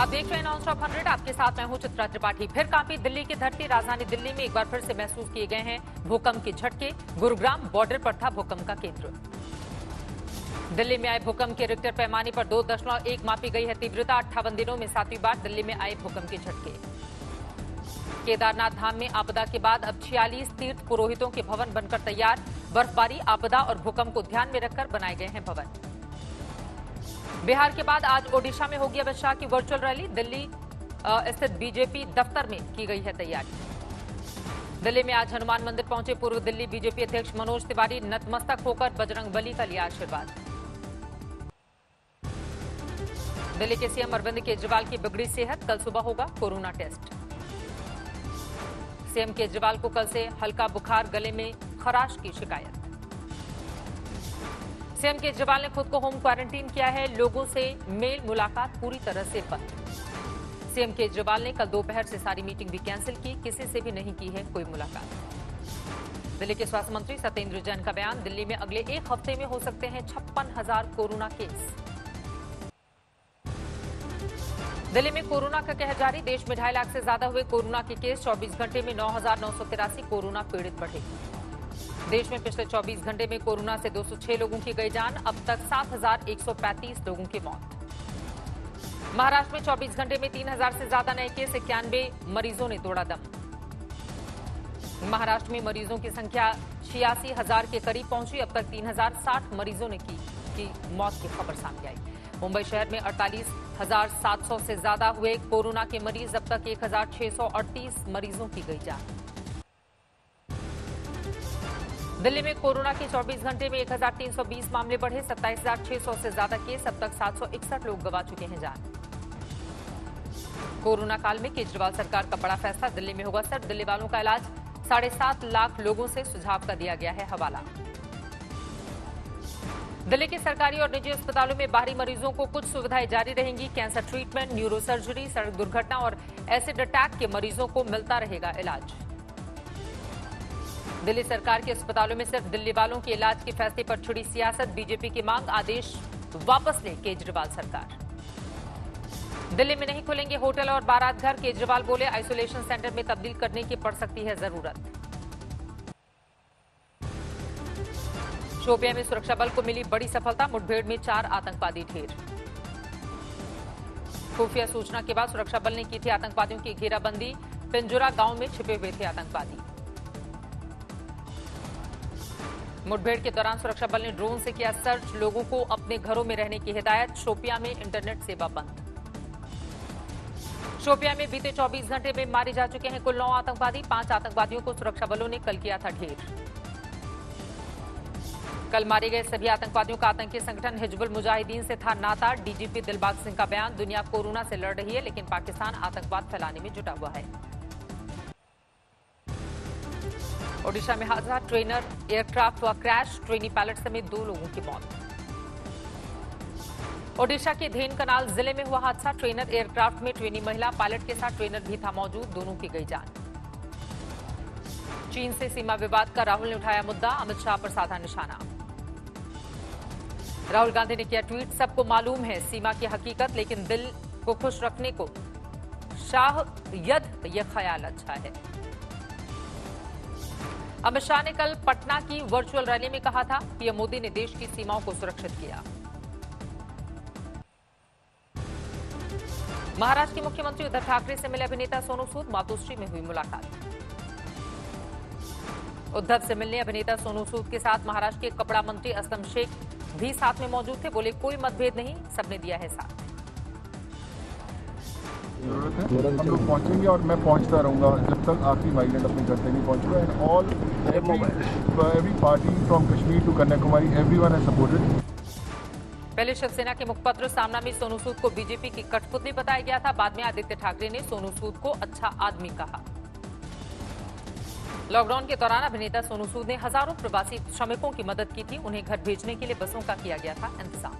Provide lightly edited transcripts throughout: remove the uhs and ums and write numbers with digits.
आप देख रहे हैं नॉन स्टॉप 100। आपके साथ मैं हूं चित्रा त्रिपाठी। फिर कांपी दिल्ली की धरती। राजधानी दिल्ली में एक बार फिर से महसूस किए गए हैं भूकंप के झटके। गुरुग्राम बॉर्डर पर था भूकंप का केंद्र। दिल्ली में आए भूकंप के रिक्टर पैमाने पर 2.1 मापी गई है तीव्रता। 58 दिनों में 7वीं बार दिल्ली में आए भूकंप के झटके। केदारनाथ धाम में आपदा के बाद अब 46 तीर्थ पुरोहितों के भवन बनकर तैयार। बर्फबारी, आपदा और भूकंप को ध्यान में रखकर बनाए गए हैं भवन। बिहार के बाद आज ओडिशा में होगी अमित शाह की वर्चुअल रैली। दिल्ली स्थित बीजेपी दफ्तर में की गई है तैयारी। दिल्ली में आज हनुमान मंदिर पहुंचे पूर्व दिल्ली बीजेपी अध्यक्ष मनोज तिवारी। नतमस्तक होकर बजरंगबली का लिया आशीर्वाद। दिल्ली के सीएम अरविंद केजरीवाल की बिगड़ी सेहत। कल सुबह होगा कोरोना टेस्ट। सीएम केजरीवाल को कल से हल्का बुखार, गले में खराश की शिकायत। सीएम केजरीवाल ने खुद को होम क्वारंटीन किया है। लोगों से मेल मुलाकात पूरी तरह से बंद। सीएम केजरीवाल ने कल दोपहर से सारी मीटिंग भी कैंसिल की। किसी से भी नहीं की है कोई मुलाकात। दिल्ली के स्वास्थ्य मंत्री सत्येंद्र जैन का बयान। दिल्ली में अगले एक हफ्ते में हो सकते हैं 56,000 कोरोना केस। दिल्ली में कोरोना का कहर जारी। देश में 2.5 लाख से ज्यादा हुए कोरोना के केस। 24 घंटे में 9,983 कोरोना पीड़ित बढ़े। देश में पिछले 24 घंटे में कोरोना से 206 लोगों की गई जान। अब तक 7,135 लोगों की मौत। महाराष्ट्र में 24 घंटे में 3,000 से ज्यादा नए केस। 91 मरीजों ने तोड़ा दम। महाराष्ट्र में मरीजों की संख्या 86,000 के करीब पहुंची। अब तक 3,060 मरीजों ने की मौत की खबर सामने आई। मुंबई शहर में 48,700 से ज्यादा हुए कोरोना के मरीज। अब तक 1,638 मरीजों की गई जान। दिल्ली में कोरोना के 24 घंटे में 1,320 मामले बढ़े। 27,600 से ज्यादा केस। अब तक 761 लोग गंवा चुके हैं जान। कोरोना काल में केजरीवाल सरकार का बड़ा फैसला। दिल्ली में होगा सिर्फ दिल्ली वालों का इलाज। 7.5 लाख लोगों से सुझाव का दिया गया है हवाला। दिल्ली के सरकारी और निजी अस्पतालों में बाहरी मरीजों को कुछ सुविधाएं जारी रहेंगी। कैंसर ट्रीटमेंट, न्यूरो सर्जरी, सड़क दुर्घटना और एसिड अटैक के मरीजों को मिलता रहेगा इलाज। दिल्ली सरकार के अस्पतालों में सिर्फ दिल्ली वालों के इलाज के फैसले पर छिड़ी सियासत। बीजेपी की मांग, आदेश वापस ले केजरीवाल सरकार। दिल्ली में नहीं खुलेंगे होटल और बारात घर। केजरीवाल बोले आइसोलेशन सेंटर में तब्दील करने की पड़ सकती है जरूरत। शोपियां में सुरक्षा बल को मिली बड़ी सफलता। मुठभेड़ में 4 आतंकवादी ढेर। खुफिया सूचना के बाद सुरक्षा बल ने की थी आतंकवादियों की घेराबंदी। पिंजुरा गांव में छिपे हुए थे आतंकवादी। मुठभेड़ के दौरान सुरक्षा बल ने ड्रोन से किया सर्च। लोगों को अपने घरों में रहने की हिदायत। शोपियां में इंटरनेट सेवा बंद। शोपियां में बीते 24 घंटे में मारे जा चुके हैं कुल 9 आतंकवादी। 5 आतंकवादियों को सुरक्षा बलों ने कल किया था ढेर। कल मारे गए सभी आतंकवादियों का आतंकी संगठन हिजबुल मुजाहिदीन से था नाता। डीजीपी दिलबाग सिंह का बयान। दुनिया कोरोना से लड़ रही है लेकिन पाकिस्तान आतंकवाद फैलाने में जुटा हुआ है। ओडिशा में हादसा। ट्रेनर एयरक्राफ्ट हुआ क्रैश। ट्रेनी पायलट समेत 2 लोगों की मौत। ओडिशा के धेनकनाल जिले में हुआ हादसा। ट्रेनर एयरक्राफ्ट में ट्रेनी महिला, पायलट के साथ ट्रेनर भी था मौजूद। दोनों की गई जान। चीन से सीमा विवाद का राहुल ने उठाया मुद्दा। अमित शाह पर साधा निशाना। राहुल गांधी ने किया ट्वीट। सबको मालूम है सीमा की हकीकत, लेकिन दिल को खुश रखने को शाह यह ख्याल अच्छा है। अमित शाह ने कल पटना की वर्चुअल रैली में कहा था पीएम मोदी ने देश की सीमाओं को सुरक्षित किया। महाराष्ट्र के मुख्यमंत्री उद्धव ठाकरे से मिले अभिनेता सोनू सूद। मातोश्री में हुई मुलाकात। उद्धव से मिलने अभिनेता सोनू सूद के साथ महाराष्ट्र के कपड़ा मंत्री असलम शेख भी साथ में मौजूद थे। बोले कोई मतभेद नहीं, सबने दिया है साथ। जरूरत है हम लोग पहुंचेंगे और मैं पहुंचता रहूंगा जब तक आखिरी माइग्रेंट अपने घर पे नहीं पहुंचूंगा। And all every party from Kashmir to Kanyakumari everyone has supported. पहले शिवसेना के मुखपत्र सामना में सोनू सूद को बीजेपी की कठपुतली बताया गया था। बाद में आदित्य ठाकरे ने सोनू सूद को अच्छा आदमी कहा। लॉकडाउन के दौरान अभिनेता सोनू सूद ने हजारों प्रवासी श्रमिकों की मदद की थी। उन्हें घर भेजने के लिए बसों का किया गया था इंतजाम।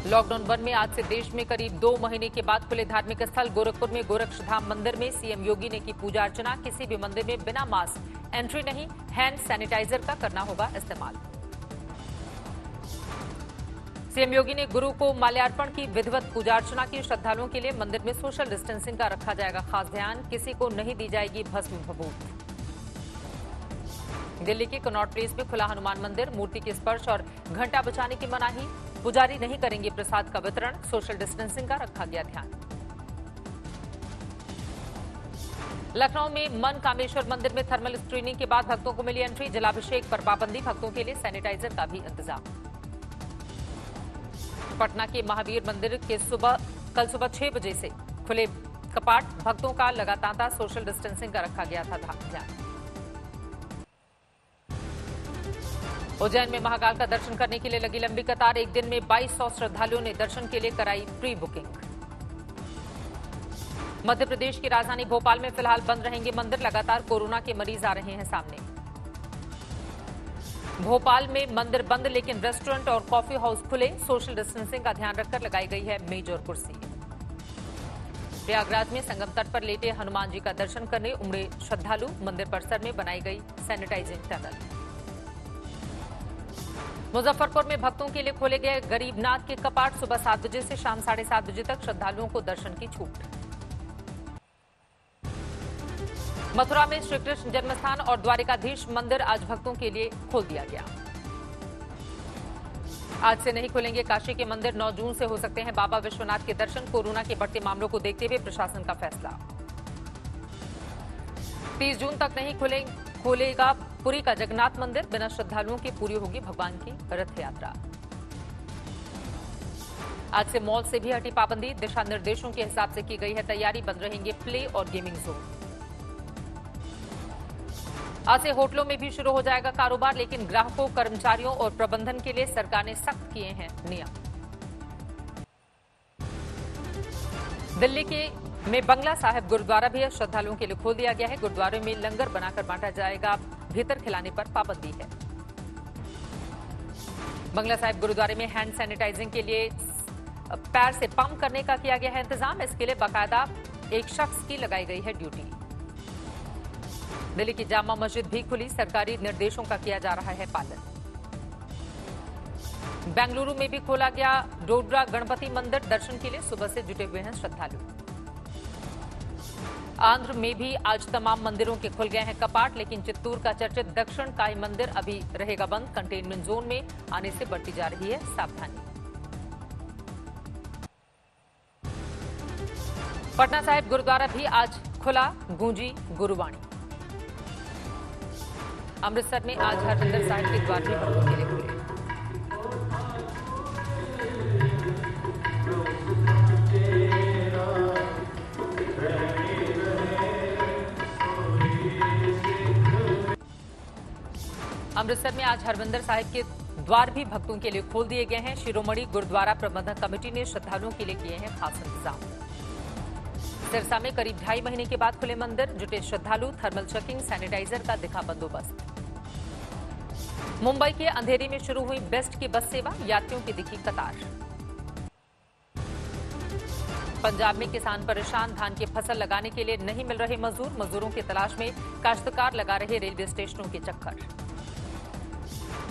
लॉकडाउन 1 में आज से देश में करीब 2 महीने के बाद खुले धार्मिक स्थल। गोरखपुर में गोरक्षधाम मंदिर में सीएम योगी ने की पूजा अर्चना। किसी भी मंदिर में बिना मास्क एंट्री नहीं। हैंड सैनिटाइजर का करना होगा इस्तेमाल। सीएम योगी ने गुरु को माल्यार्पण की विधिवत पूजा अर्चना की। श्रद्धालुओं के लिए मंदिर में सोशल डिस्टेंसिंग का रखा जाएगा खास ध्यान। किसी को नहीं दी जाएगी भस्म भभूत। दिल्ली के कनॉट प्लेस में खुला हनुमान मंदिर। मूर्ति के स्पर्श और घंटा बजाने की मनाही। पुजारी नहीं करेंगे प्रसाद का वितरण। सोशल डिस्टेंसिंग का रखा गया ध्यान। लखनऊ में मन कामेश्वर मंदिर में थर्मल स्क्रीनिंग के बाद भक्तों को मिली एंट्री। जलाभिषेक पर पाबंदी। भक्तों के लिए सैनिटाइजर का भी इंतजाम। पटना के महावीर मंदिर के कल सुबह 6 बजे से खुले कपाट। भक्तों का लगातार सोशल डिस्टेंसिंग का रखा गया था ध्यान। उज्जैन में महाकाल का दर्शन करने के लिए लगी लंबी कतार। एक दिन में 2200 श्रद्धालुओं ने दर्शन के लिए कराई प्री बुकिंग। मध्य प्रदेश की राजधानी भोपाल में फिलहाल बंद रहेंगे मंदिर। लगातार कोरोना के मरीज आ रहे हैं सामने। भोपाल में मंदिर बंद लेकिन रेस्टोरेंट और कॉफी हाउस खुले। सोशल डिस्टेंसिंग का ध्यान रखकर लगाई गई है मेज और कुर्सी। प्रयागराज में संगम तट पर लेटे हनुमान जी का दर्शन करने उमड़े श्रद्धालु। मंदिर परिसर में बनाई गई सैनिटाइजिंग टनल। मुजफ्फरपुर में भक्तों के लिए खोले गए गरीबनाथ के कपाट। सुबह 7 बजे से शाम 7:30 बजे तक श्रद्धालुओं को दर्शन की छूट। मथुरा में श्रीकृष्ण जन्मस्थान और द्वारिकाधीश मंदिर आज भक्तों के लिए खोल दिया गया। आज से नहीं खुलेंगे काशी के मंदिर। 9 जून से हो सकते हैं बाबा विश्वनाथ के दर्शन। कोरोना के बढ़ते मामलों को देखते हुए प्रशासन का फैसला। 30 जून तक नहीं खोलेगा पुरी का जगन्नाथ मंदिर। बिना श्रद्धालुओं के पूरी होगी भगवान की रथ यात्रा। आज से मॉल से भी हटी पाबंदी। दिशा निर्देशों के हिसाब से की गई है तैयारी। बंद रहेंगे प्ले और गेमिंग जोन। आज से होटलों में भी शुरू हो जाएगा कारोबार, लेकिन ग्राहकों, कर्मचारियों और प्रबंधन के लिए सरकार ने सख्त किए हैं नियम। दिल्ली में बंगला साहिब गुरुद्वारा भी श्रद्धालुओं के लिए खोल दिया गया है। गुरुद्वारे में लंगर बनाकर बांटा जाएगा। भीतर खिलाने पर पाबंदी है। बंगला साहिब गुरुद्वारे में हैंड सैनिटाइजिंग के लिए पैर से पंप करने का किया गया है इंतजाम। इसके लिए बाकायदा एक शख्स की लगाई गई है ड्यूटी। दिल्ली की जामा मस्जिद भी खुली। सरकारी निर्देशों का किया जा रहा है पालन। बेंगलुरु में भी खोला गया डोडरा गणपति मंदिर। दर्शन के लिए सुबह से जुटे हुए हैं श्रद्धालु। आंध्र में भी आज तमाम मंदिरों के खुल गए हैं कपाट, लेकिन चित्तूर का चर्चित दक्षिण काई मंदिर अभी रहेगा बंद। कंटेनमेंट जोन में आने से बढ़ती जा रही है सावधानी। पटना साहिब गुरुद्वारा भी आज खुला। गूंजी गुरुवाणी। अमृतसर में आज हरमंदिर साहिब के द्वार भी भक्तों के लिए खुले। अमृतसर में आज हरमंदिर साहिब के द्वार भी भक्तों के लिए खोल दिए गए हैं। शिरोमणि गुरुद्वारा प्रबंधक कमेटी ने श्रद्धालुओं के लिए किए हैं खास इंतजाम। सिरसा में करीब 2.5 महीने के बाद खुले मंदिर। जुटे श्रद्धालु। थर्मल चेकिंग, सैनिटाइजर का दिखा बंदोबस्त। मुंबई के अंधेरी में शुरू हुई बेस्ट की बस सेवा। यात्रियों की दिखी कतार। पंजाब में किसान परेशान। धान की फसल लगाने के लिए नहीं मिल रहे मजदूर। मजदूरों की तलाश में काश्तकार लगा रहे रेलवे स्टेशनों के चक्कर।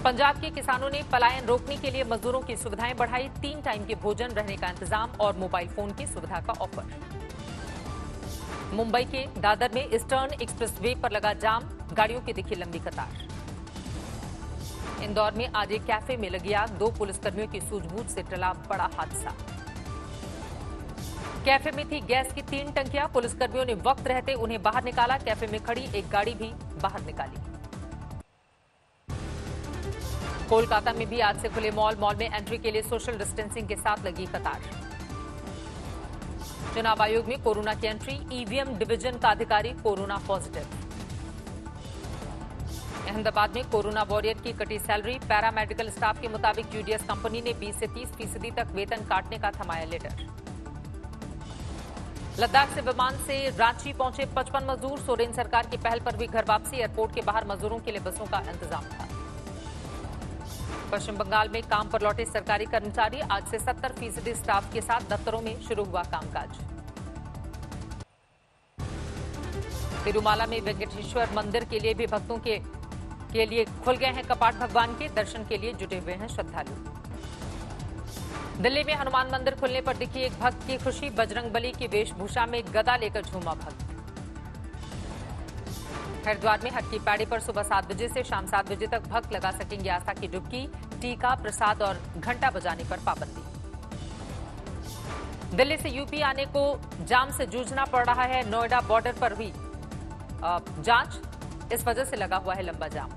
पंजाब के किसानों ने पलायन रोकने के लिए मजदूरों की सुविधाएं बढ़ाई। 3 टाइम के भोजन, रहने का इंतजाम और मोबाइल फोन की सुविधा का ऑफर। मुंबई के दादर में ईस्टर्न एक्सप्रेसवे पर लगा जाम। गाड़ियों की दिखी लंबी कतार। इंदौर में आज एक कैफे में लगी आग। 2 पुलिसकर्मियों की सूझबूझ से टला बड़ा हादसा। कैफे में थी गैस की 3 टंकियां। पुलिसकर्मियों ने वक्त रहते उन्हें बाहर निकाला। कैफे में खड़ी एक गाड़ी भी बाहर निकाली। कोलकाता में भी आज से खुले मॉल में एंट्री के लिए सोशल डिस्टेंसिंग के साथ लगी कतार। चुनाव आयोग में कोरोना की एंट्री। ईवीएम डिवीजन का अधिकारी कोरोना पॉजिटिव। अहमदाबाद में कोरोना वॉरियर की कटी सैलरी। पैरामेडिकल स्टाफ के मुताबिक यूडीएस कंपनी ने 20 से 30% तक वेतन काटने का थमाया लेटर। लद्दाख से विमान से रांची पहुंचे 55 मजदूर। सोरेन सरकार की पहल पर हुई घर वापसी। एयरपोर्ट के बाहर मजदूरों के लिए बसों का इंतजाम था। पश्चिम बंगाल में काम पर लौटे सरकारी कर्मचारी। आज से 70% स्टाफ के साथ दफ्तरों में शुरू हुआ कामकाज। तिरुमाला में वेंकटेश्वर मंदिर के लिए भी भक्तों के लिए खुल गए हैं कपाट। भगवान के दर्शन के लिए जुटे हुए हैं श्रद्धालु। दिल्ली में हनुमान मंदिर खुलने पर दिखी एक भक्त की खुशी। बजरंगबली की वेशभूषा में गदा लेकर झूमा भक्त। हरिद्वार में हर की पैड़ी पर सुबह 7 बजे से शाम 7 बजे तक भक्त लगा सकेंगे आस्था की डुबकी। टीका, प्रसाद और घंटा बजाने पर पाबंदी। दिल्ली से यूपी आने को जाम से जूझना पड़ रहा है। नोएडा बॉर्डर पर हुई जांच, इस वजह से लगा हुआ है लंबा जाम।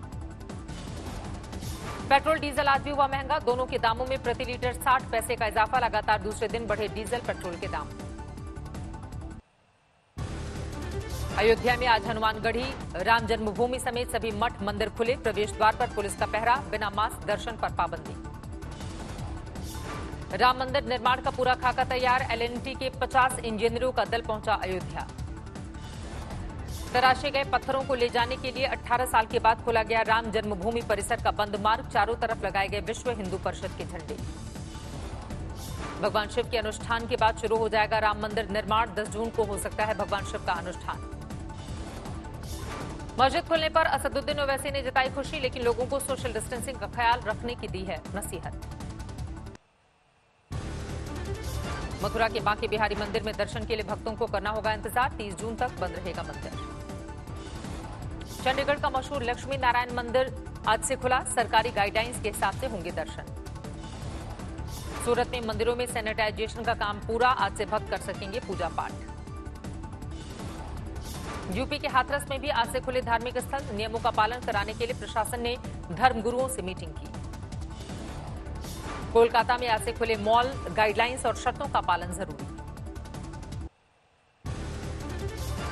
पेट्रोल डीजल आज भी हुआ महंगा। दोनों के दामों में प्रति लीटर 60 पैसे का इजाफा। लगातार दूसरे दिन बढ़े डीजल पेट्रोल के दाम। अयोध्या में आज हनुमानगढ़ी राम जन्मभूमि समेत सभी मठ मंदिर खुले। प्रवेश द्वार पर पुलिस का पहरा। बिना मास्क दर्शन पर पाबंदी। राम मंदिर निर्माण का पूरा खाका तैयार। एलएनटी के 50 इंजीनियरों का दल पहुंचा अयोध्या। तराशे गए पत्थरों को ले जाने के लिए 18 साल के बाद खोला गया राम जन्मभूमि परिसर का बंद मार्ग। चारों तरफ लगाए गए विश्व हिंदू परिषद के झंडे। भगवान शिव के अनुष्ठान के बाद शुरू हो जाएगा राम मंदिर निर्माण। 10 जून को हो सकता है भगवान शिव का अनुष्ठान। मस्जिद खुलने पर असदुद्दीन ओवैसी ने जताई खुशी, लेकिन लोगों को सोशल डिस्टेंसिंग का ख्याल रखने की दी है नसीहत। मथुरा के बांके बिहारी मंदिर में दर्शन के लिए भक्तों को करना होगा इंतजार। 30 जून तक बंद रहेगा मंदिर। चंडीगढ़ का मशहूर लक्ष्मी नारायण मंदिर आज से खुला। सरकारी गाइडलाइंस के हिसाब से होंगे दर्शन। सूरत में मंदिरों में सैनिटाइजेशन का काम पूरा। आज से भक्त कर सकेंगे पूजा पाठ। यूपी के हाथरस में भी आज से खुले धार्मिक स्थल। नियमों का पालन कराने के लिए प्रशासन ने धर्मगुरुओं से मीटिंग की। कोलकाता में आज से खुले मॉल। गाइडलाइंस और शर्तों का पालन जरूरी।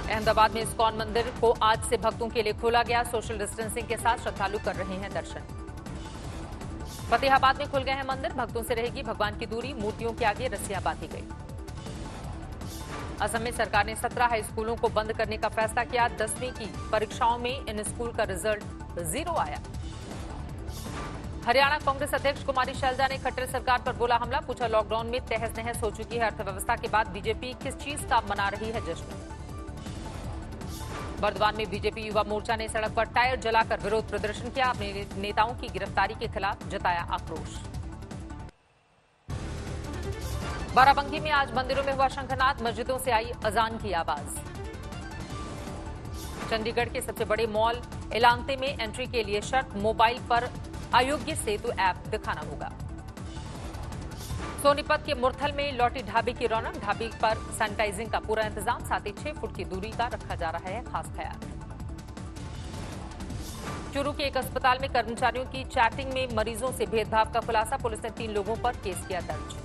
अहमदाबाद में इस्कॉन मंदिर को आज से भक्तों के लिए खोला गया। सोशल डिस्टेंसिंग के साथ श्रद्धालु कर रहे हैं दर्शन। फतेहाबाद में खुल गए हैं मंदिर। भक्तों से रहेगी भगवान की दूरी। मूर्तियों के आगे रस्सियां बांधी गई। असम में सरकार ने 17 हाई स्कूलों को बंद करने का फैसला किया। 10वीं की परीक्षाओं में इन स्कूल का रिजल्ट 0 आया। हरियाणा कांग्रेस अध्यक्ष कुमारी शैलजा ने खट्टर सरकार पर बोला हमला। पूछा लॉकडाउन में तहस नहस हो चुकी है अर्थव्यवस्था के बाद बीजेपी किस चीज का मना रही है जश्न। बर्दवान में बीजेपी युवा मोर्चा ने सड़क पर टायर जलाकर विरोध प्रदर्शन किया। अपने नेताओं की गिरफ्तारी के खिलाफ जताया आक्रोश। बाराबंकी में आज मंदिरों में हुआ शंखनाद। मस्जिदों से आई अजान की आवाज। चंडीगढ़ के सबसे बड़े मॉल इलांते में एंट्री के लिए शर्त, मोबाइल पर आरोग्य सेतु ऐप दिखाना होगा। सोनीपत के मुरथल में लौटी ढाबे की रौनक। ढाबे पर सैनिटाइजिंग का पूरा इंतजाम। साथ ही 6 फुट की दूरी का रखा जा रहा है खास ख्याल। चूरू के एक अस्पताल में कर्मचारियों की चैटिंग में मरीजों से भेदभाव का खुलासा। पुलिस ने 3 लोगों पर केस किया दर्ज।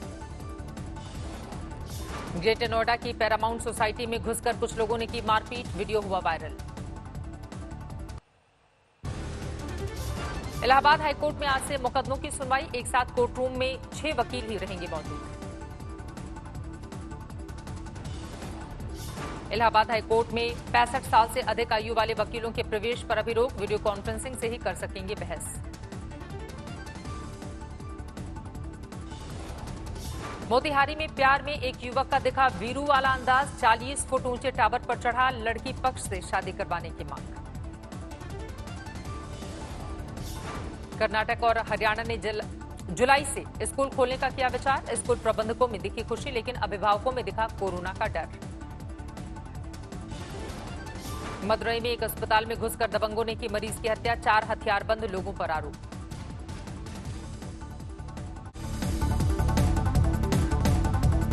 ग्रेटर नोएडा की पैरामाउंट सोसाइटी में घुसकर कुछ लोगों ने की मारपीट। वीडियो हुआ वायरल। इलाहाबाद हाईकोर्ट में आज से मुकदमों की सुनवाई। एक साथ कोर्ट रूम में 6 वकील ही रहेंगे मौजूद। इलाहाबाद हाईकोर्ट में 65 साल से अधिक आयु वाले वकीलों के प्रवेश पर अभी रोक। वीडियो कॉन्फ्रेंसिंग से ही कर सकेंगे बहस। मोतिहारी में प्यार में एक युवक का दिखा वीरू वाला अंदाज। 40 फुट ऊंचे टावर पर चढ़ा। लड़की पक्ष से शादी करवाने की मांग। कर्नाटक और हरियाणा ने जुलाई से स्कूल खोलने का किया विचार। स्कूल प्रबंधकों में दिखी खुशी, लेकिन अभिभावकों में दिखा कोरोना का डर। मदुरई में एक अस्पताल में घुसकर दबंगों ने की मरीज की हत्या। 4 हथियारबंद लोगों पर आरोप।